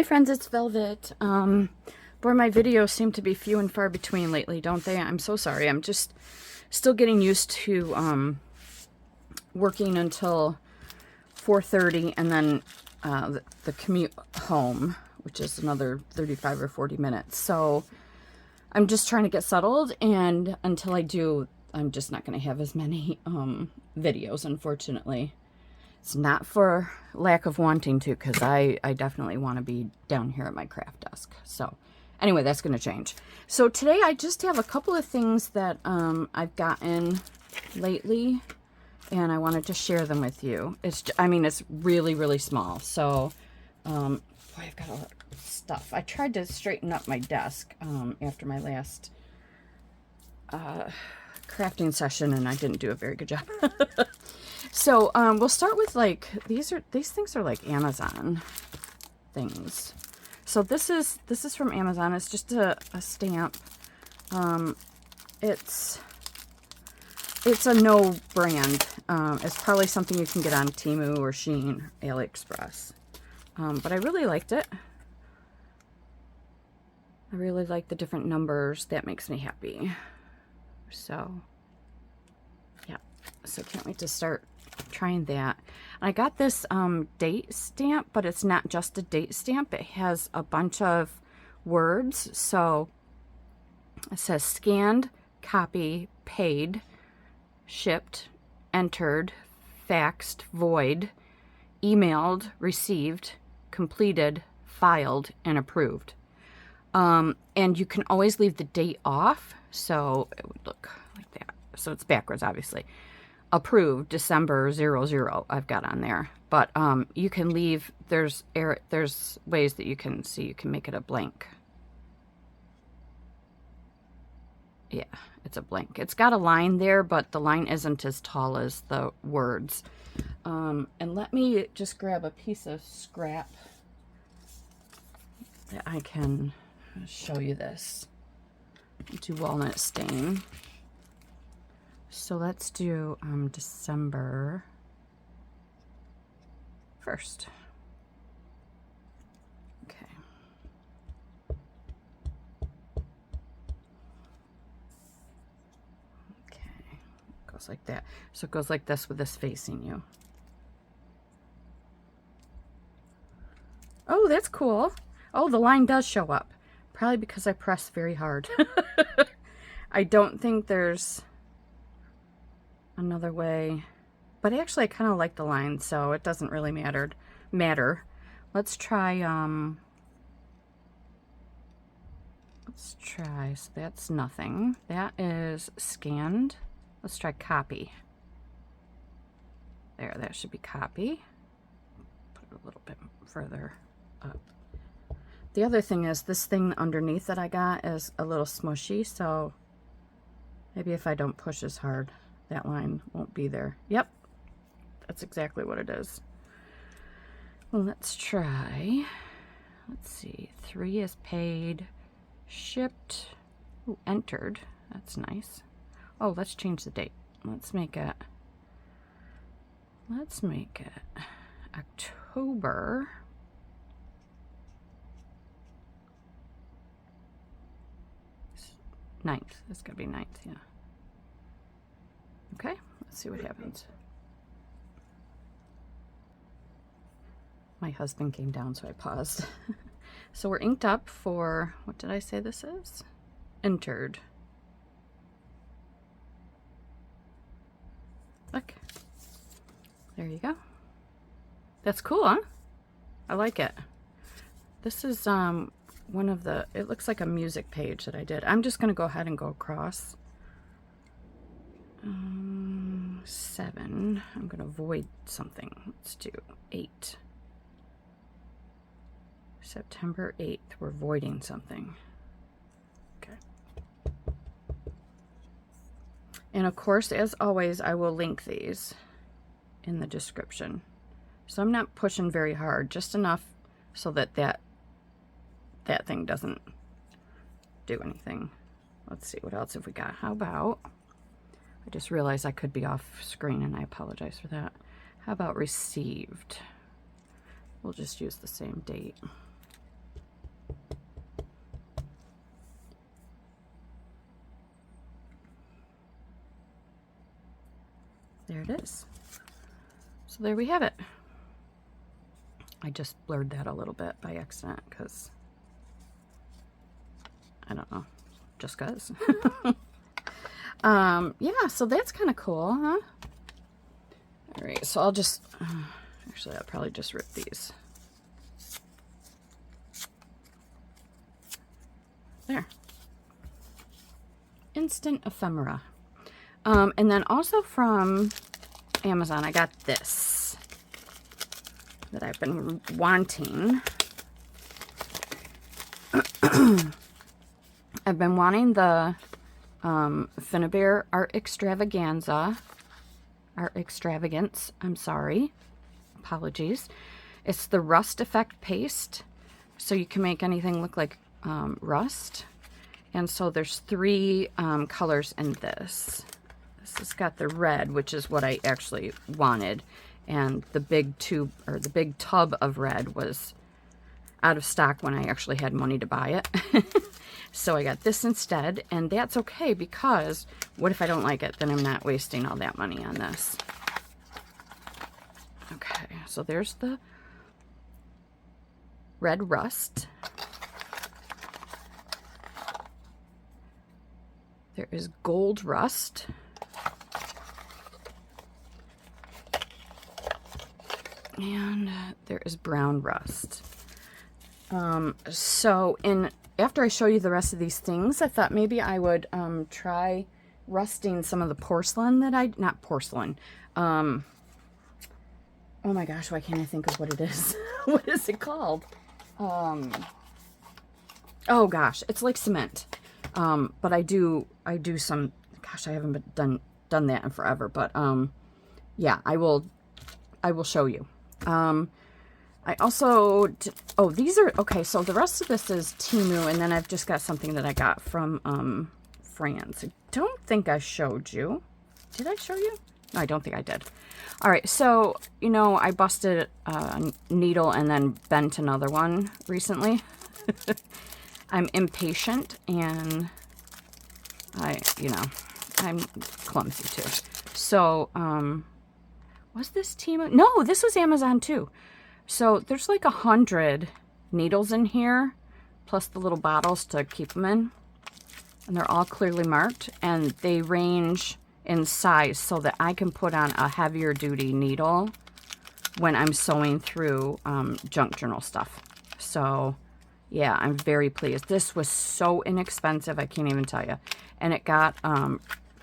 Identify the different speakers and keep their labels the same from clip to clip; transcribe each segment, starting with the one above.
Speaker 1: Hi friends, it's Velvet. Boy, my videos seem to be few and far between lately, don't they? I'm so sorry. I'm just still getting used to working until 4:30 and then the commute home, which is another 35 or 40 minutes. So I'm just trying to get settled, and until I do, I'm just not going to have as many videos, unfortunately. It's not for lack of wanting to, because I definitely want to be down here at my craft desk. So anyway, that's going to change. So today I just have a couple of things that I've gotten lately, and I wanted to share them with you. I mean, it's really, really small. So, boy, I've got a lot of stuff. I tried to straighten up my desk after my last crafting session, and I didn't do a very good job. So we'll start with, like, these things are like Amazon things. So this is from Amazon. It's just a stamp. It's a no brand. It's probably something you can get on Temu or Shein, AliExpress. But I really liked it. I really like the different numbers. That makes me happy. So yeah, so can't wait to start trying that. I got this date stamp, but it's not just a date stamp. It has a bunch of words. So it says scanned, copy, paid, shipped, entered, faxed, void, emailed, received, completed, filed, and approved. And you can always leave the date off, so it would look like that. So it's backwards, obviously. Approved December 00 I've got on there, but you can leave, there's ways that you can see, you can make it a blank. Yeah, it's a blank. It's got a line there, but the line isn't as tall as the words. And let me just grab a piece of scrap that I can show you this. Do walnut stain. So let's do December 1st. Okay. Okay. Goes like that. So it goes like this with this facing you. Oh, that's cool. Oh, the line does show up. Probably because I press very hard. I don't think there's another way, but actually I kind of like the line, so it doesn't really matter. Let's try so that's nothing. That is scanned. Let's try copy. There, that should be copy. Put it a little bit further up. The other thing is, this thing underneath that I got is a little smushy, so maybe if I don't push as hard, that line won't be there. Yep, that's exactly what it is. Well, let's try. Let's see. 3 is paid, shipped, ooh, entered. That's nice. Oh, let's change the date. Let's make it October 9th. It's gonna be 9th, yeah. Okay, let's see what happens. My husband came down, so I paused. So we're inked up for, what did I say this is? Entered. Look. There you go. That's cool, huh? I like it. This is one of the, it looks like a music page that I did. I'm just going to go ahead and go across. 7. I'm going to void something. Let's do 8. September 8th. We're voiding something. Okay. And of course, as always, I will link these in the description. So I'm not pushing very hard, just enough so that that thing doesn't do anything. Let's see, what else have we got? How about, I just realized I could be off screen, and I apologize for that. How about received? We'll just use the same date. there it is. So there we have it. I just blurred that a little bit by accident because, I don't know, just cause. Yeah, so that's kind of cool, huh? All right, so I'll just, actually I'll probably just rip these. There. Instant ephemera. And then also from Amazon, I got this that I've been wanting. I've been wanting the Finnabair Art Extravagance, I'm sorry. Apologies. It's the Rust Effect Paste. So you can make anything look like rust. And so there's 3 colors in this. This has got the red, which is what I actually wanted. And the big tube, or the big tub of red was out of stock when I actually had money to buy it. So I got this instead, and that's okay because what if I don't like it? Then I'm not wasting all that money on this. Okay, so there's the red rust. There is gold rust. And there is brown rust. So after I show you the rest of these things, I thought maybe I would try rusting some of the porcelain that not porcelain. Oh my gosh, why can't I think of what it is? What is it called? Oh gosh, it's like cement. But I do some, gosh, I haven't done that in forever, but yeah, I will show you. I also, these are, okay, so the rest of this is Temu, and then I've just got something that I got from France. I don't think I showed you. Did I show you? No, I don't think I did. All right, so, you know, I busted a needle and then bent another one recently. I'm impatient, and I'm clumsy too. So, was this Temu? No, this was Amazon too. So there's like 100 needles in here, plus the little bottles to keep them in. And they're all clearly marked, and they range in size so that I can put on a heavier duty needle when I'm sewing through junk journal stuff. So yeah, I'm very pleased. This was so inexpensive, I can't even tell you. And it got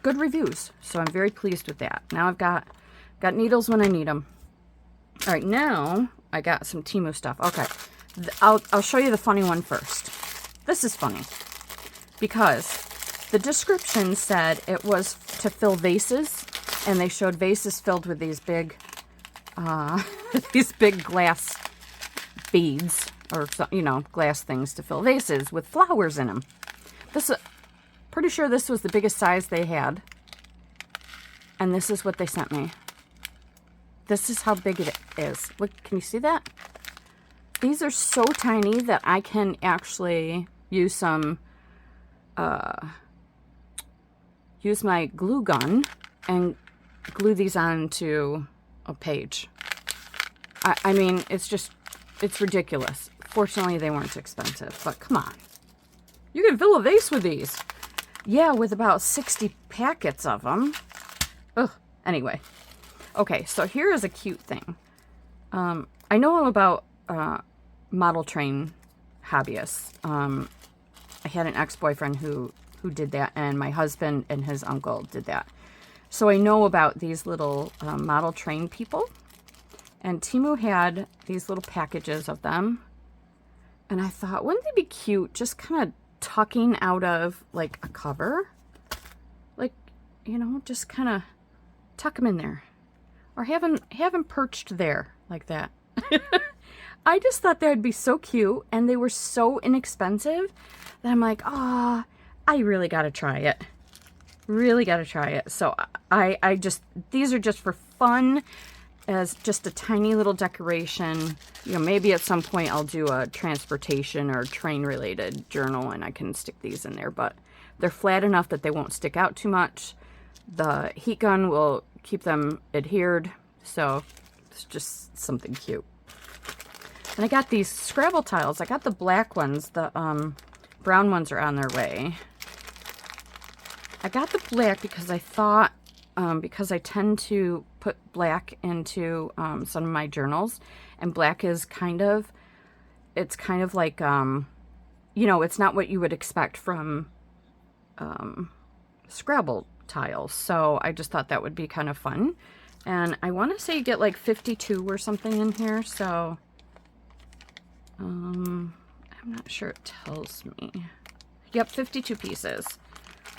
Speaker 1: good reviews, so I'm very pleased with that. Now I've got needles when I need them. All right, now I got some Temu stuff. Okay, I'll show you the funny one first. This is funny because the description said it was to fill vases, and they showed vases filled with these big glass beads, or, you know, glass things to fill vases with flowers in them. Pretty sure this was the biggest size they had, and this is what they sent me. This is how big it is. Look, can you see that? These are so tiny that I can actually use some, use my glue gun and glue these onto a page. I mean, it's ridiculous. Fortunately, they weren't expensive, but come on. You can fill a vase with these. Yeah, with about 60 packets of them. Ugh, anyway. Okay, so here is a cute thing. I know about model train hobbyists. I had an ex-boyfriend who did that, and my husband and his uncle did that. So I know about these little model train people. And Temu had these little packages of them. And I thought, wouldn't they be cute just kind of tucking out of like a cover? Like, you know, just kind of tuck them in there. Or have them perched there like that. I just thought that would be so cute, and they were so inexpensive that I'm like, ah, I really got to try it. Really got to try it. So these are just for fun, as just a tiny little decoration. You know, maybe at some point I'll do a transportation or train related journal and I can stick these in there, but they're flat enough that they won't stick out too much. The heat gun will keep them adhered. So it's just something cute. And I got these Scrabble tiles. I got the black ones. The brown ones are on their way. I got the black because I thought, because I tend to put black into some of my journals, and black is it's kind of like, you know, it's not what you would expect from Scrabble tiles. So I just thought that would be kind of fun. And I want to say you get like 52 or something in here. So I'm not sure it tells me. Yep, 52 pieces.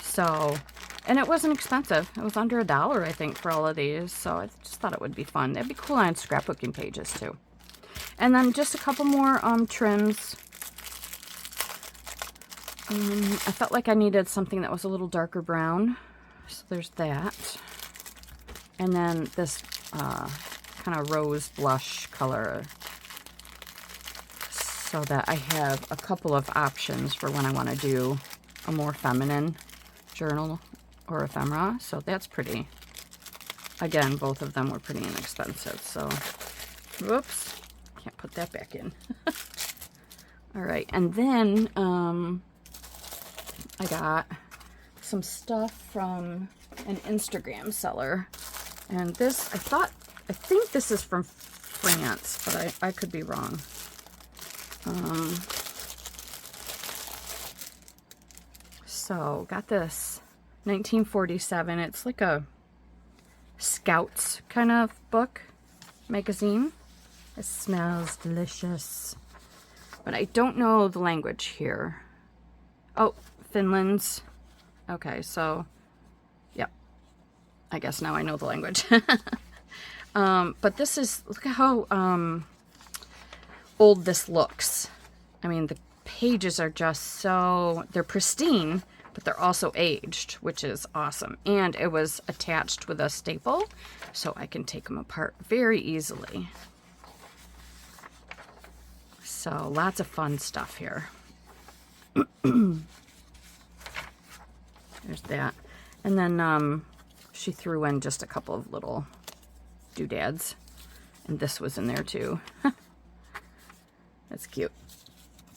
Speaker 1: So, and it wasn't expensive. It was under $1, I think, for all of these. So I just thought it would be fun. That'd be cool on scrapbooking pages too. And then just a couple more trims. I felt like I needed something that was a little darker brown. So there's that. And then this kind of rose blush color, so that I have a couple of options for when I want to do a more feminine journal or ephemera. So that's pretty. Again, both of them were pretty inexpensive. So, whoops, can't put that back in. All right, and then I got some stuff from an Instagram seller. And this, I think this is from France, but I could be wrong. So got this 1947. It's like a Scouts kind of book magazine. It smells delicious, but I don't know the language here. Oh, Finland's. Okay, so yep. I guess now I know the language. But this is, look at how old this looks. I mean, the pages are just so, they're pristine, but they're also aged, which is awesome. And it was attached with a staple, so I can take them apart very easily. So lots of fun stuff here. There's that. And then she threw in just a couple of little doodads. And this was in there too. That's cute.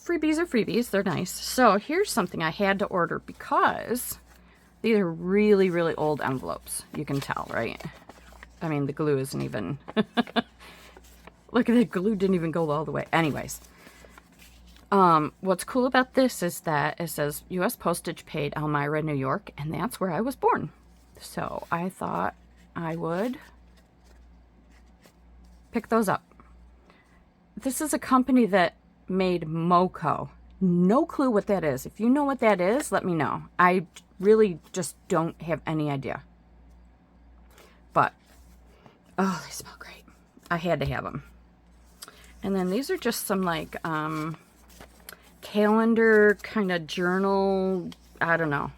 Speaker 1: Freebies are freebies. They're nice. So here's something I had to order because these are really, really old envelopes. You can tell, right? I mean, the glue isn't even... Look at the glue didn't even go all the way. Anyways. What's cool about this is that it says U.S. postage paid, Elmira, New York, and that's where I was born. So I thought I would pick those up. This is a company that made Moco. No clue what that is. If you know what that is, let me know. I really just don't have any idea. But, oh, they smell great. I had to have them. And then these are just some like calendar kind of journal, I don't know,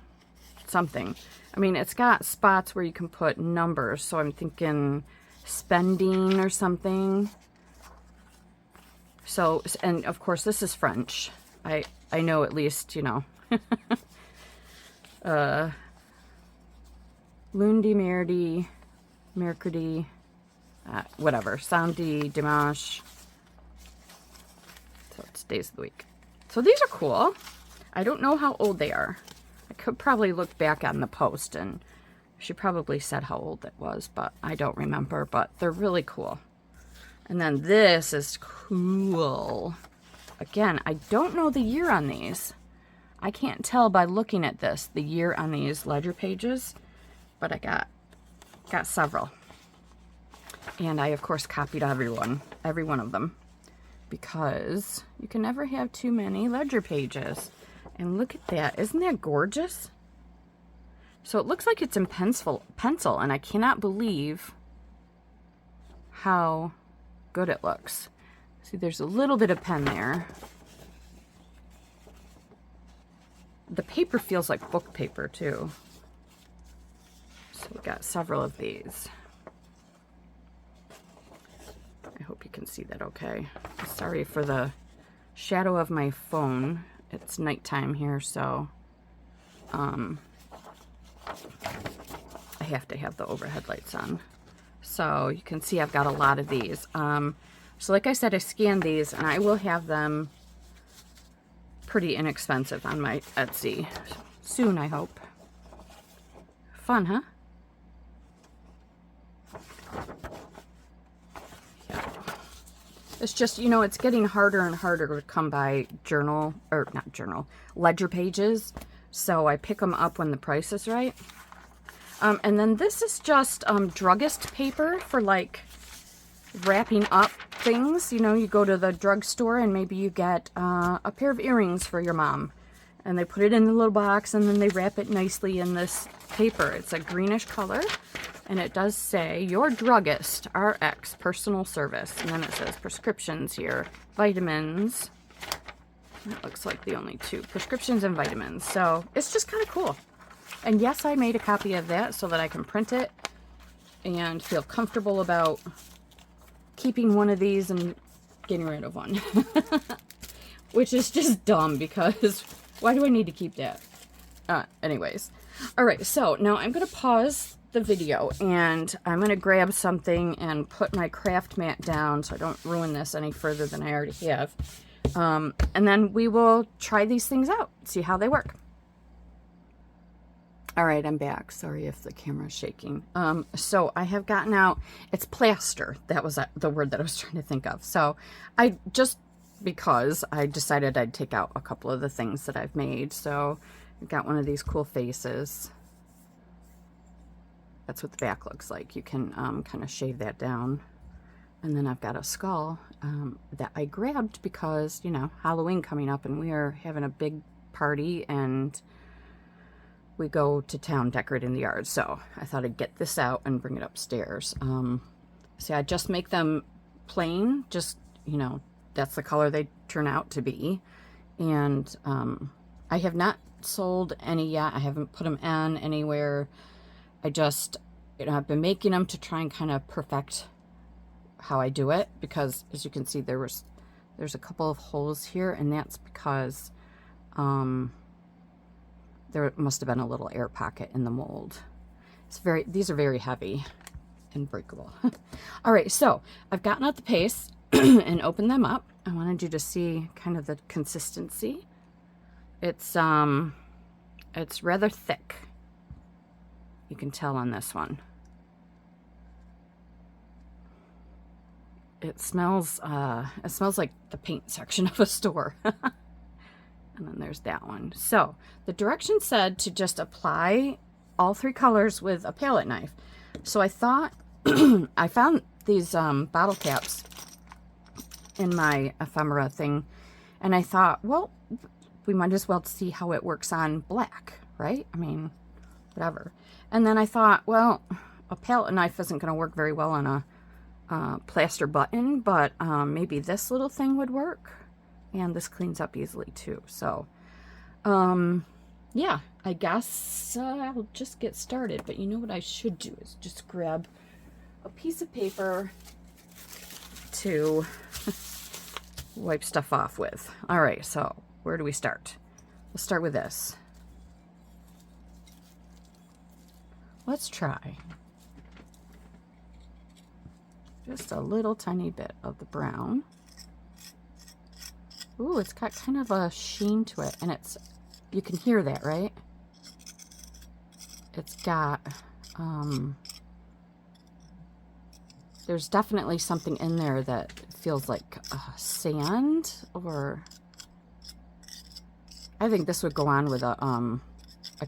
Speaker 1: something. I mean, it's got spots where you can put numbers, so I'm thinking spending or something. So, and of course this is French. I know at least, you know. Lundi, mardi, mercredi, whatever. Samedi, dimanche. So it's days of the week. So these are cool. I don't know how old they are. I could probably look back on the post and she probably said how old it was, but I don't remember. But they're really cool. And then this is cool. Again, I don't know the year on these. I can't tell by looking at this, the year on these ledger pages, but I got several. And I, of course, copied every one of them, because you can never have too many ledger pages. And look at that. Isn't that gorgeous? So it looks like it's in pencil, and I cannot believe how good it looks. See, there's a little bit of pen there. The paper feels like book paper too. So we got several of these. I hope you can see that okay. Sorry for the shadow of my phone. It's nighttime here, so I I have to have the overhead lights on. So you can see I've got a lot of these. So like I said, I scanned these, and I will have them pretty inexpensive on my Etsy soon, I hope. Fun, huh? Yeah. It's just, you know, it's getting harder and harder to come by ledger pages. So I pick them up when the price is right. And then this is just druggist paper for like wrapping up things. You know, you go to the drugstore and maybe you get a pair of earrings for your mom. And they put it in the little box and then they wrap it nicely in this paper. It's a greenish color. And it does say, your druggist, RX, personal service. And then it says prescriptions here, vitamins. That looks like the only two, prescriptions and vitamins. So it's just kind of cool. And yes, I made a copy of that so that I can print it and feel comfortable about keeping one of these and getting rid of one. Which is just dumb because why do I need to keep that? Anyways. All right, so now I'm going to pause the video and I'm going to grab something and put my craft mat down so I don't ruin this any further than I already have. And then we will try these things out, see how they work. All right, I'm back. Sorry if the camera's shaking. So I have gotten out, it's plaster. That was the word that I was trying to think of. So because I decided I'd take out a couple of the things that I've made. So I've got one of these cool faces. That's what the back looks like. You can kind of shave that down. And then I've got a skull that I grabbed because, you know, Halloween coming up and we are having a big party and we go to town decorating the yard. So I thought I'd get this out and bring it upstairs. See, I just make them plain, just, you know, that's the color they turn out to be. And I have not sold any yet. I haven't put them on anywhere. I just, you know, I've been making them to try and kind of perfect how I do it, because as you can see, there's a couple of holes here, and that's because there must have been a little air pocket in the mold. These are very heavy and breakable. All right, so I've gotten out the paste and opened them up. I wanted you to see kind of the consistency. It's rather thick. You can tell on this one. It smells like the paint section of a store. And then there's that one. So the directions said to just apply all three colors with a palette knife. So I thought, I found these bottle caps in my ephemera thing. And I thought, well, we might as well see how it works on black, right? I mean, whatever. And then I thought, well, a palette knife isn't going to work very well on a plaster button, but maybe this little thing would work. And this cleans up easily too. So, yeah, I guess I'll just get started. But you know what I should do is just grab a piece of paper to wipe stuff off with. All right, so where do we start? Let's start with this. Let's try just a little tiny bit of the brown. Ooh, it's got kind of a sheen to it, and you can hear that, right? It's got, there's definitely something in there that feels like sand, or I think this would go on with a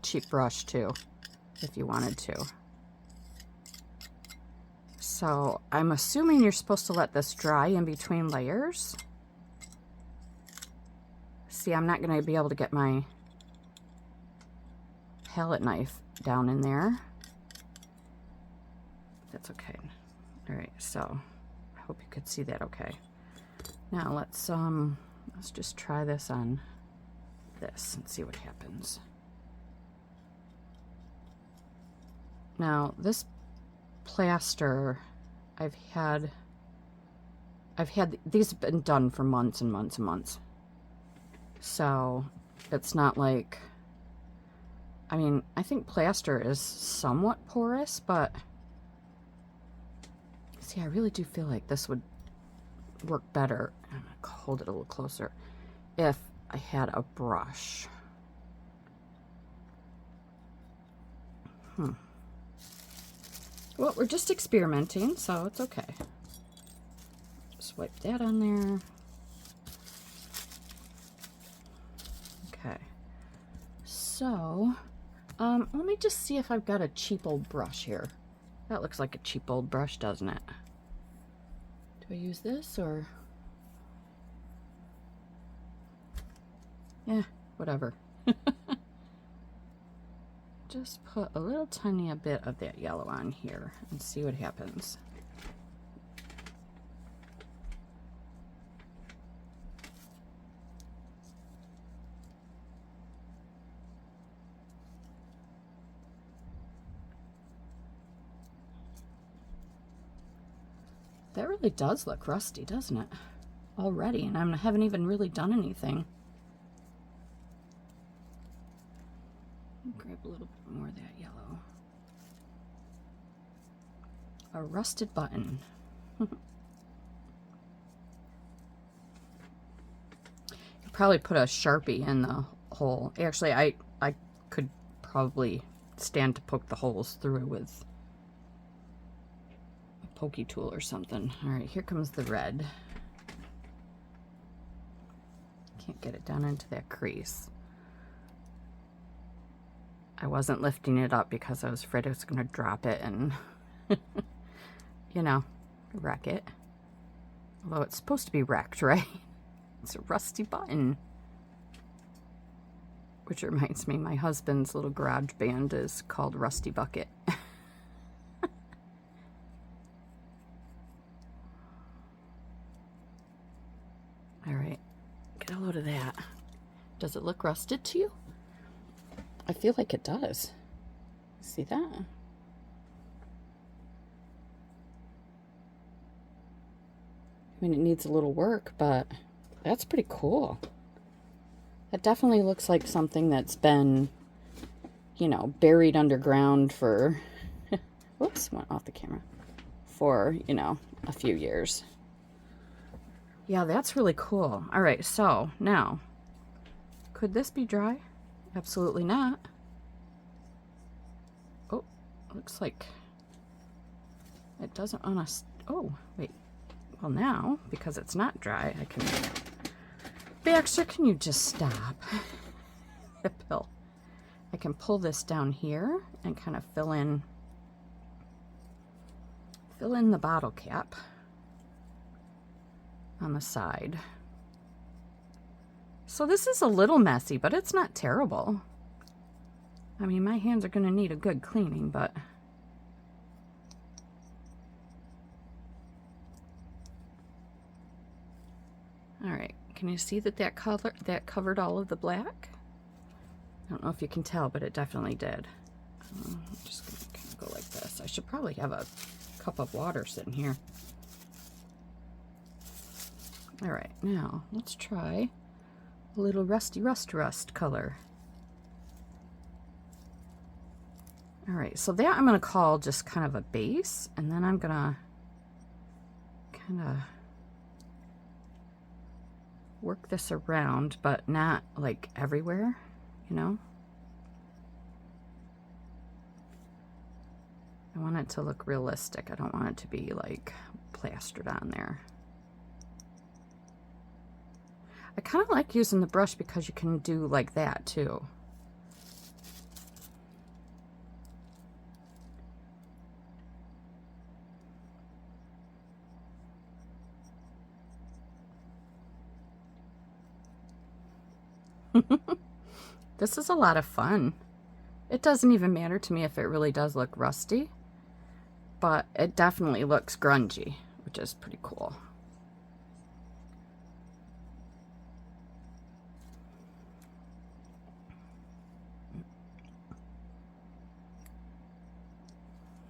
Speaker 1: cheap brush too, if you wanted to. So I'm assuming you're supposed to let this dry in between layers. See, I'm not going to be able to get my palette knife down in there. That's okay. All right, so I hope you could see that okay. Now let's just try this on this and see what happens. Now this plaster, I've had these have been done for months and months and months. So it's not like I mean, I think plaster is somewhat porous, but see, I really do feel like this would work better. I'm gonna hold it a little closer if I had a brush. Well, we're just experimenting, so it's okay. Just wipe that on there. Okay. So, let me just see if I've got a cheap old brush here. That looks like a cheap old brush, doesn't it? Do I use this or? Yeah, whatever. Just put a little tiny bit of that yellow on here and see what happens. That really does look rusty, doesn't it? Already, and I haven't even really done anything. Grab a little bit more of that yellow. A rusted button. You could probably put a Sharpie in the hole. Actually, I could probably stand to poke the holes through with a pokey tool or something. All right, here comes the red. Can't get it down into that crease. I wasn't lifting it up because I was afraid I was going to drop it and, you know, wreck it. Although it's supposed to be wrecked, right? It's a rusty button. Which reminds me, my husband's little garage band is called Rusty Bucket. All right, get a load of that. Does it look rusted to you? I feel like it does. See that? I mean, it needs a little work, but that's pretty cool. That definitely looks like something that's been, you know, buried underground for, whoops, went off the camera, for, you know, a few years. Yeah, that's really cool. All right, so now, could this be dry? Absolutely not. Oh, looks like it doesn't want to. Oh, wait. Well, now, because it's not dry, I can. Baxter, can you just stop? Pill. I can pull this down here and kind of fill in the bottle cap on the side. So this is a little messy, but it's not terrible. I mean, my hands are going to need a good cleaning, but all right. Can you see that covered all of the black? I don't know if you can tell, but it definitely did. I'm just going to kind of go like this. I should probably have a cup of water sitting here. All right, now let's try a little rusty rust color. All right, so that I'm going to call just kind of a base, and then I'm going to kind of work this around, but not like everywhere, you know? I want it to look realistic. I don't want it to be like plastered on there. I kind of like using the brush because you can do like that too. This is a lot of fun. It doesn't even matter to me if it really does look rusty, but it definitely looks grungy, which is pretty cool.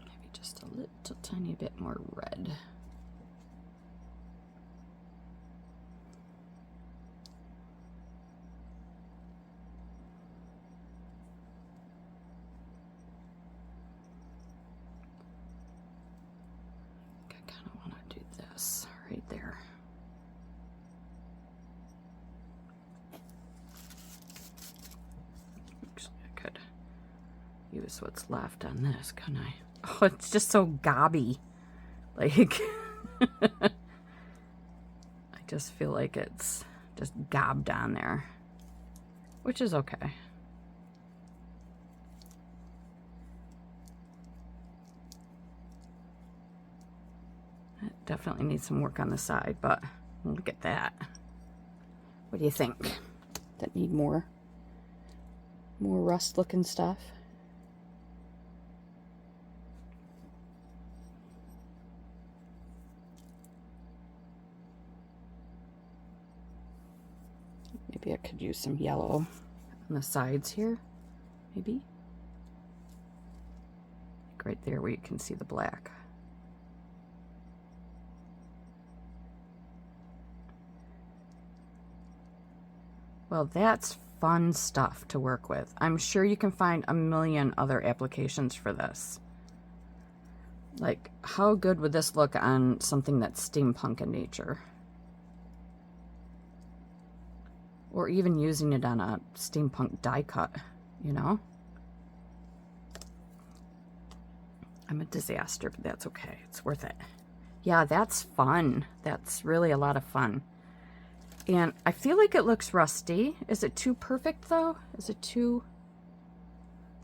Speaker 1: Maybe just a little tiny bit more red. right there. Actually, I could use what's left on this, couldn't I? Oh, it's just so gobby. Like, I just feel like it's just gobbed on there, which is okay. It definitely needs some work on the side, but look at that. What do you think? That need more rust looking stuff? Maybe I could use some yellow on the sides here, maybe. Like right there where you can see the black. Well, that's fun stuff to work with. I'm sure you can find a million other applications for this. Like, how good would this look on something that's steampunk in nature? Or even using it on a steampunk die cut, you know? I'm a disaster, but that's okay. It's worth it. Yeah, that's fun. That's really a lot of fun. And I feel like it looks rusty. Is it too perfect, though? Is it too...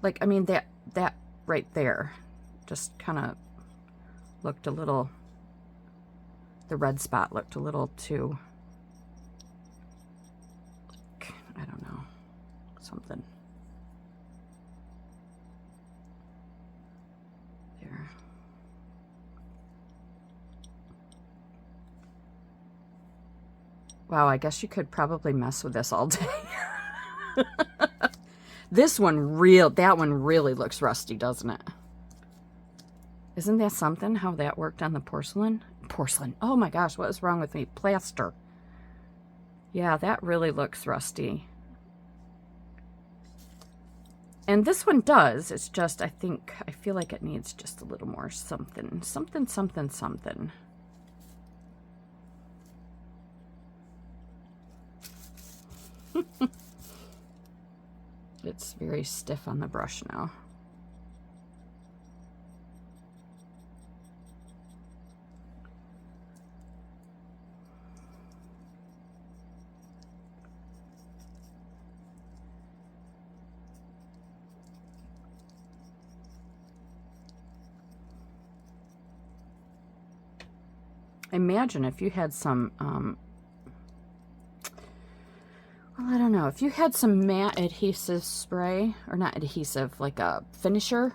Speaker 1: Like, I mean, that right there just kind of looked a little... The red spot looked a little too... I don't know, something there. Wow, I guess you could probably mess with this all day. That one really looks rusty, doesn't it? Isn't that something, how that worked on the porcelain? Porcelain, oh my gosh, what is wrong with me? Plaster. Yeah, that really looks rusty. And this one does. It's just, I feel like it needs just a little more something. Something. It's very stiff on the brush now. Imagine if you had some, well, I don't know, if you had some matte adhesive spray, or not adhesive, like a finisher,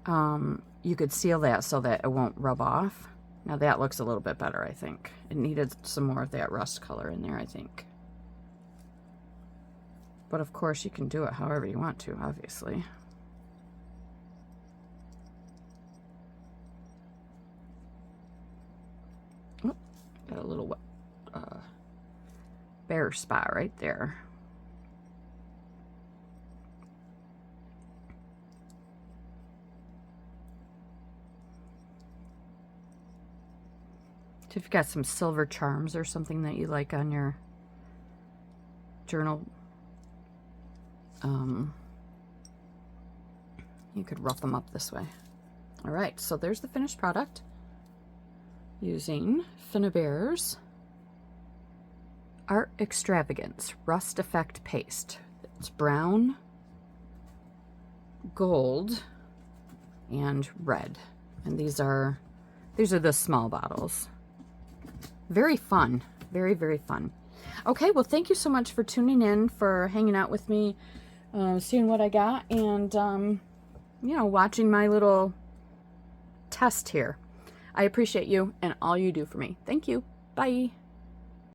Speaker 1: you could seal that so that it won't rub off. Now that looks a little bit better, I think. It needed some more of that rust color in there, I think. But of course you can do it however you want to, obviously. Got a little bare spot right there. So if you've got some silver charms or something that you like on your journal, you could rough them up this way. All right, so there's the finished product using Finnabair's Art Extravagance Rust Effect Paste. It's brown, gold, and red. And these are the small bottles. Very fun. Very, very fun. Okay, well, thank you so much for tuning in, for hanging out with me, seeing what I got, and, you know, watching my little test here. I appreciate you and all you do for me. Thank you. Bye.